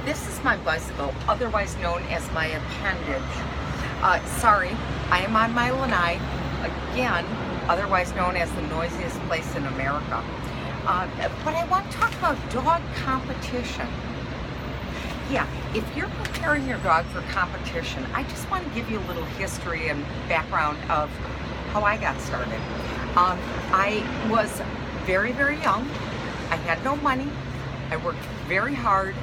This is my bicycle, otherwise known as my appendage. Sorry, I am on my lanai, again, otherwise known as the noisiest place in America. But I want to talk about dog competition. Yeah, if you're preparing your dog for competition, I just want to give you a little history and background of how I got started. I was very, very young. I had no money. I worked very hard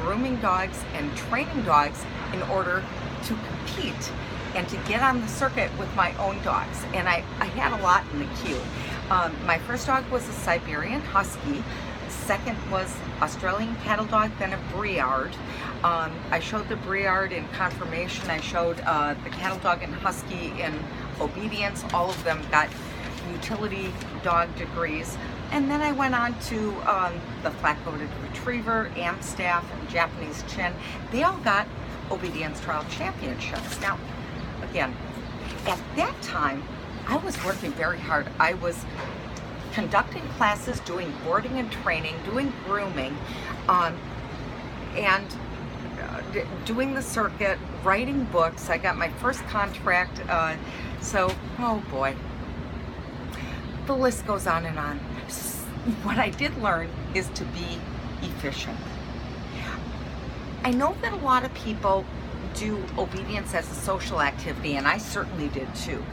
grooming dogs and training dogs in order to compete and to get on the circuit with my own dogs. And I had a lot in the queue. My first dog was a Siberian Husky. Second was Australian cattle dog, then a Briard. I showed the Briard in conformation. I showed the cattle dog and Husky in obedience. All of them got utility dog degrees. And then I went on to the flat-coated retriever, Amstaff, and Japanese Chin. They all got obedience trial championships. Now, again, at that time, I was working very hard. I was conducting classes, doing boarding and training, doing grooming, and doing the circuit, writing books. I got my first contract. Oh boy, the list goes on and on. What I did learn is to be efficient. I know that a lot of people do obedience as a social activity, and I certainly did too.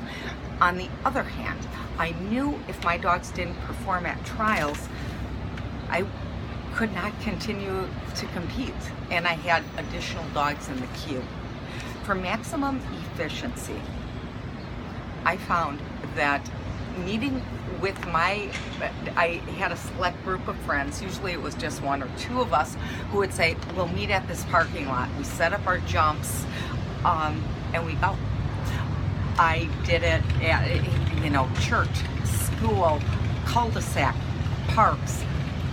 On the other hand, I knew if my dogs didn't perform at trials, I could not continue to compete, and I had additional dogs in the queue. For maximum efficiency, I found that meeting with I had a select group of friends, usually it was just one or two of us, who would say, we'll meet at this parking lot. We set up our jumps, and we go. I did it at, church, school, cul-de-sac, parks,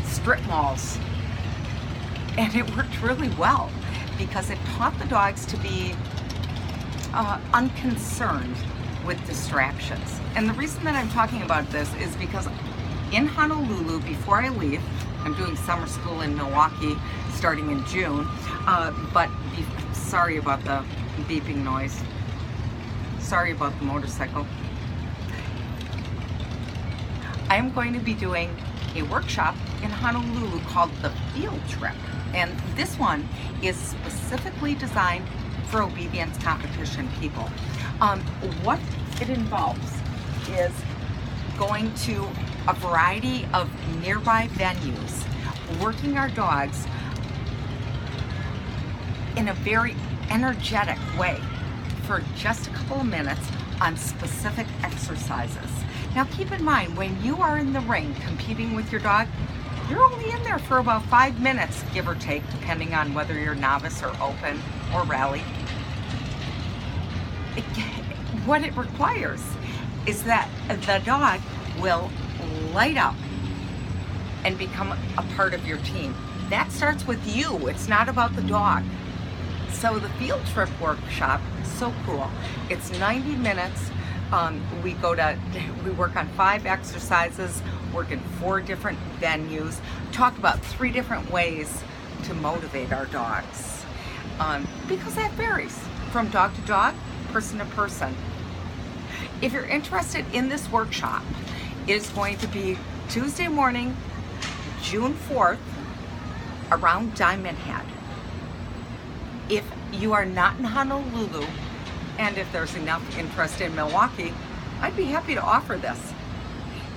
strip malls, and it worked really well because it taught the dogs to be unconcerned with distractions. And the reason that I'm talking about this is because in Honolulu, before I leave, I'm doing summer school in Milwaukee starting in June, sorry about the beeping noise. Sorry about the motorcycle. I am going to be doing a workshop in Honolulu called the Field Trip. And this one is specifically designed for obedience competition people. What it involves is going to a variety of nearby venues, working our dogs in a very energetic way for just a couple of minutes on specific exercises. Now keep in mind, when you are in the ring competing with your dog, you're only in there for about 5 minutes, give or take, depending on whether you're novice or open or rally. What it requires is that the dog will light up and become a part of your team. That starts with you. It's not about the dog. So the Field Trip workshop is so cool. It's 90 minutes. We work on 5 exercises, work in 4 different venues, talk about 3 different ways to motivate our dogs. Because that varies from dog to dog, person to person. If you're interested in this workshop, it is going to be Tuesday morning, June 4th, around Diamond Head. If you are not in Honolulu, and if there's enough interest in Milwaukee, I'd be happy to offer this.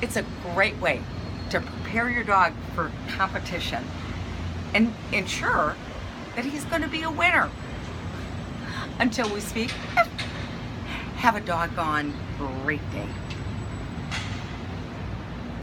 It's a great way to prepare your dog for competition and ensure that he's going to be a winner. Until we speak, have a doggone great day.